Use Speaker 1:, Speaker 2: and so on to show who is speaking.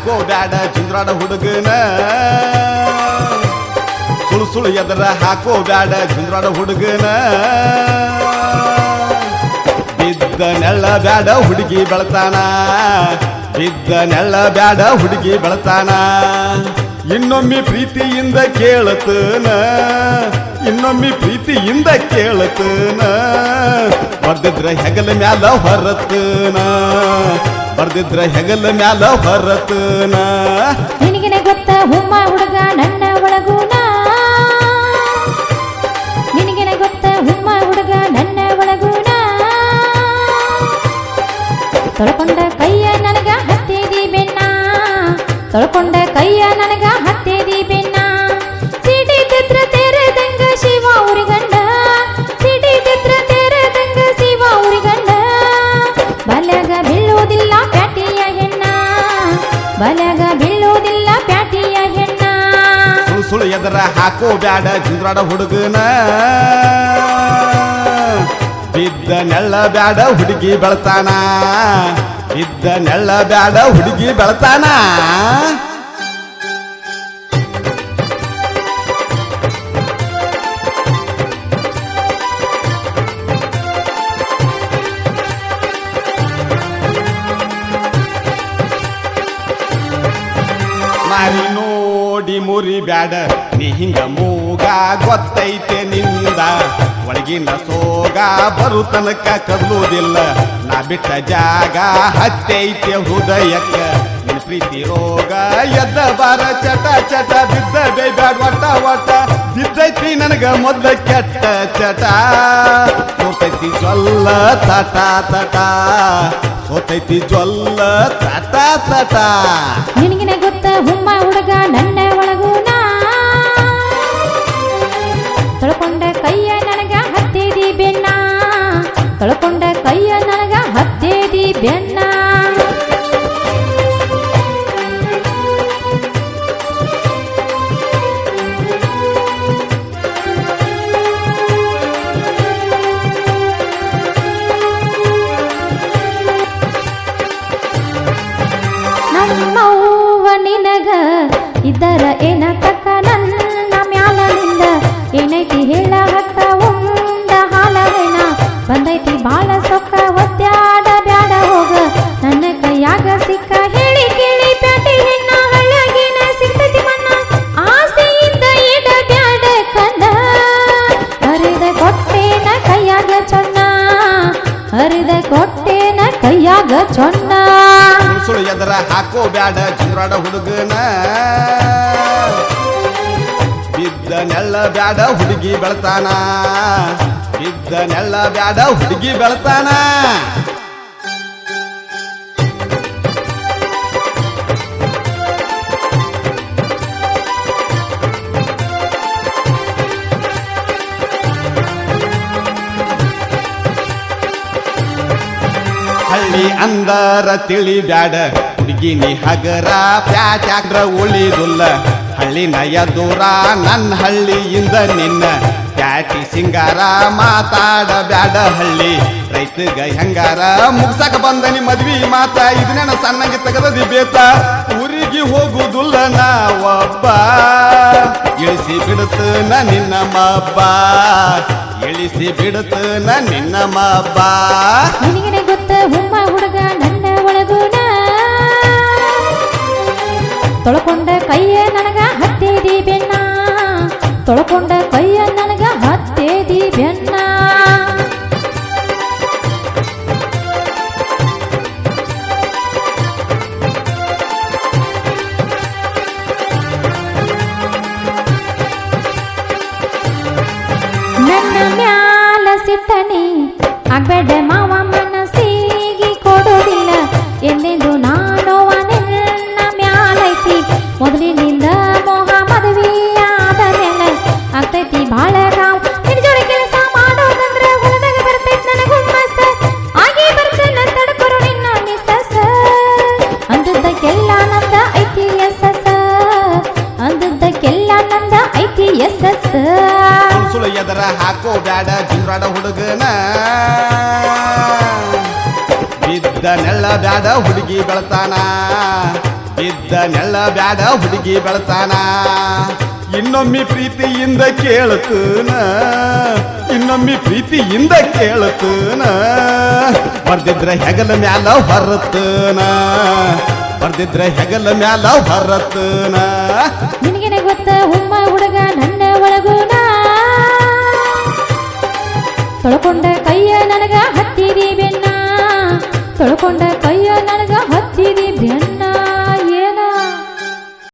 Speaker 1: ಹಾಕೋ ಬ್ಯಾಡ ಜುಂದ್ರಾಡ ಹುಡುಗನ ಸುಳು ಎದರ ಹಾಕೋ ಬ್ಯಾಡ ಜುಂದ್ರಾಡ ಹುಡುಗನ ಬಿದ್ದ ನೆಳ್ಳ ಬ್ಯಾಡ ಹುಡುಗಿ ಬೆಳತಾನ ಬಿದ್ದ ನೆಳ್ಳ ಬ್ಯಾಡ ಹುಡುಗಿ ಬೆಳತಾನ ಇನ್ನೊಮ್ಮೆ ಪ್ರೀತಿಯಿಂದ ಕೇಳತನ ಇನ್ನೊಮ್ಮೆ ಪ್ರೀತಿಯಿಂದ ಕೇಳತನ ಬರ್ದಿದ್ರ ಹೆಗಲ ಮ್ಯಾಲ ಹೊರತನ ಬರ್ದಿದ್ರ ಹೆಗಲ ಮ್ಯಾಲ ಹೊರತನ
Speaker 2: ನಿನಗೆ ಗೊತ್ತ ಹುಮ್ಮ ಹುಡುಗ ನನ್ನ ಒಳಗುನ ನಿನಗೆ ಗೊತ್ತ ಹುಮ್ಮ ಹುಡುಗ ನನ್ನ ಒಳಗುನ ತೊಳ್ಕೊಂಡ ಕೈಯ ನನಗ ಹತ್ತೇದಿ ಬೆನ್ನ ತೊಳ್ಕೊಂಡ ಕೈಯ ನನಗ ಹತ್ತೇದಿ ಬೆನ್ನ ಸಿಡಿ ಚಿತ್ರ ತೆರೆದಂಗ ಶಿವ ಉರಿಗಂಡ ಸಿಡಿ ಚಿತ್ರ ತೆರೆದಂಗ ಶಿವ ಉರಿಗಂಡ ಬಲಗ ಬೀಳುವುದಿಲ್ಲ ಪ್ಯಾಟಿಯ ಹೆಣ್ಣ ಬಲಗ ಬೀಳುವುದಿಲ್ಲ ಪ್ಯಾಟಿಯ ಹೆಣ್ಣ
Speaker 1: ಸುಳು ಎದರ ಹಾಕೋ ಬ್ಯಾಡ ಜುಂದ್ರಾಡ ಹುಡುಗನ ಬಿದ್ದ ನೆಳ್ಳ ಬ್ಯಾಡ ಹುಡುಗಿ ಬೆಳತಾನ ಬಿದ್ದ ನೆಳ್ಳ ಬ್ಯಾಡ ಹುಡುಗಿ ಬೆಳತಾನ ಮಾರಿ ನೋಡಿ ಮುರಿ ಬ್ಯಾಡ ನೀ ಹಿಂಗ ಮೂಗ ಗೊತ್ತೈತೆ ನಿಂದ ಒಳಗಿನ ಸೋಗ ಬರು ತನಕ ಕದಲುವುದಿಲ್ಲ ನಾ ಬಿಟ್ಟ ಜಾಗ ಹತ್ತೈತೆ ಹೃದಯಕ್ಕ ನಿನ್ನ ಪ್ರೀತಿ ರೋಗ ಎದ್ದ ಬಾರ ಚಟ ಚಟ ಬಿದ್ದ ಬೇಬ್ಯಾಡ ಒಟ್ಟ ಒಟ್ಟ ಬಿದ್ದೈತಿ ನನಗ ಮೊದ್ಲ ಕೆಟ್ಟ ಚಟ ಸೋತೈತಿ ಜೊಲ್ಲ ತಟ ತಟ ಸೋತೈತಿ ಜೊಲ್ಲ ತಟ ತಟ
Speaker 2: ನಿನಗೆ ಗೊತ್ತ ಹುಮ್ಮ ಹುಡುಗ ನನ್ನ ಒಳಗುನ ತೊಳ್ಕೊಂಡ ಕೈಯ ನನಗ ಹತ್ತೇದಿ ಬೆನ್ನ ತೊಳ್ಕೊಂಡ ಕೈಯ ನನಗ ಹತ್ತೇದಿ ಬೆನ್ನ ನಮ್ಮವ್ವ ನಿನಗ ಇದರ ಏನ ತಕ್ಕ ನನ್ನ ಮ್ಯಾಲನಿಂದ ಏನೈತಿ ಹೇಳ ಹಕ್ಕ ಉಂಡ ಹಾಲವೇನ ಬಂದೈತಿ ಬಾಳ ಸೊಕ್ಕ ಒತ್ಯಾಡ ಬ್ಯಾಡ ಹೋಗ ನನ್ನ ಕೈಯಾಗ ಸಿಕ್ಕ ಹೇಳಿ ಕೇಳಿ ಪ್ಯಾಟಿ ಹೆಣ್ಣ ಹಳ್ಳಗಿನ ಸಿಗ್ತೈತಿ ಮಣ್ಣ ಆಸೆಯಿಂದ ಇಡ ಬ್ಯಾಡ ಕಣ್ಣ ಹರಿದ ಕೊಟ್ಟೇನ ಕೈಯಾಗ ಚೊನ್ನ ಹರಿದ ಕೊಟ್ಟೇನ ಕೈಯಾಗ ಚೊನ್ನ
Speaker 1: ಸುಳು ಎದರ ಹಾಕೋ ಬ್ಯಾಡ ಜುಂದ್ರಾಡ ಹುಡುಗನ ಬಿದ್ದ ನೆಳ್ಳ ಬ್ಯಾಡ ಹುಡುಗಿ ಬೆಳತಾನ ಬಿದ್ದ ನೆಳ್ಳ ಬ್ಯಾಡ ಹುಡುಗಿ ಬೆಳತಾನ ಹಳ್ಳಿ ಅಂದರ ತಿಳಿ ಬ್ಯಾಡ ಹುಡುಗಿ ನೀ ಹಗರ ಪ್ಯಾಟ್ಯಾಕ್ರ ಉಳಿದುಲ್ಲ ಹಳ್ಳಿನ ಎದುರ ನನ್ನ ಹಳ್ಳಿಯಿಂದ ನಿನ್ನ ಪ್ಯಾಟಿ ಸಿಂಗಾರ ಮಾತಾಡ ಬ್ಯಾಡ ಹಳ್ಳಿ ರೈತಗ ಹೆಂಗಾರ ಮುಗ್ಸಕ ಬಂದನಿ ಮದ್ವಿ ಮಾತ ಇದನ್ನ ಸಣ್ಣಗೆ ತೆಗದದಿ ಬೇತ ಊರಿಗೆ ಹೋಗುದುಲ್ಲ ನಾವೊಬ್ಬ ಇಳಿಸಿ ಬಿಡುತ್ತನ ನಿನ್ನ ಮಬ್ಬ ಇಳಿಸಿ ಬಿಡುತ್ತನ ನಿನ್ನ ಮಬ್ಬ
Speaker 2: ನಿನಗೆ ಗೊತ್ತ ಹುಮ್ಮ ಹುಡುಗ ನನ್ನ ಒಳಗುನ ತೊಳ್ಕೊಂಡ ಕೈಯ ನನಗ ಹತ್ತೇದಿ ಬೆನ್ನ ತೊಳ್ಕೊಂಡ ಕೈಯ ನನಗ ಹತ್ತೇದಿ ಬೆನ್ನ ನನ್ನ ಮ್ಯಾಲ ಸಿಟ್ಟನಿ ಆಗ್ಬೇಡ ಮಾವ ಮನಸ್ಸಿಗೆ ಕೊಡೋದಿಲ್ಲ ಎಂದೆಂದು ನಾನೋವ ನಿನ್ನ ಮ್ಯಾಲೈತಿ ಮೊದಲಿನಿಂದ ಮೋಹ ಮದುವೆಯಾದ ಮೇಲೆ ಆಗ್ತೈತಿ ಬಾಳ ಕಾವ್ ನಿನ್ನ ಜೋಡಿ ಕೆಲಸ ಮಾಡೋದಂದ್ರ ಹೊಲದಾಗ ಬರ್ತೈತಿ ನನಗ ಹುಮ್ಮಸ್ಸ ಆಗಿ ಬರ್ತೇನೆ ತಡ್ಕೊರು ನಿನ್ನ ಮಿಸ್ಸಸ್ ಅಂದದ್ದಕ್ಕೆಲ್ಲ ನಂದ ಐತಿ ಎಸ್ಸಸ್ ಅಂದದ್ದಕ್ಕೆಲ್ಲ ನಂದ ಐತಿ ಎಸ್ಸಸ್
Speaker 1: ಸುಳು ಎದರ ಹಾಕೋ ಬ್ಯಾಡ ಜುಂದ್ರಾಡ ಹುಡುಗನ ಬಿದ್ದ ನೆಳ್ಳ ಬ್ಯಾಡ ಹುಡುಗಿ ಬೆಳತಾನ ಬಿದ್ದ ನೆಳ್ಳ ಬ್ಯಾಡ ಹುಡುಗಿ ಬೆಳತಾನ ಇನ್ನೊಮ್ಮೆ ಪ್ರೀತಿಯಿಂದ ಕೇಳ್ತನ ಇನ್ನೊಮ್ಮೆ ಪ್ರೀತಿಯಿಂದ ಕೇಳ್ತನ ಬರ್ದಿದ್ರ ಹೆಗಲ ಮ್ಯಾಲ ಹೊರತನ ಬರ್ದಿದ್ರ ಹೆಗಲ ಮ್ಯಾಲ ಹೊರತನ
Speaker 2: ನಿನಗೇನೆ ಗೊತ್ತ ಹುಮ್ಮ ಹುಡುಗ ನನ್ನ ಒಳಗುಣ ತೊಳ್ಕೊಂಡ ಕೈಯ ನನಗ ಹತ್ತಿದಿ ಬೆನ್ನ ತೊಳ್ಕೊಂಡ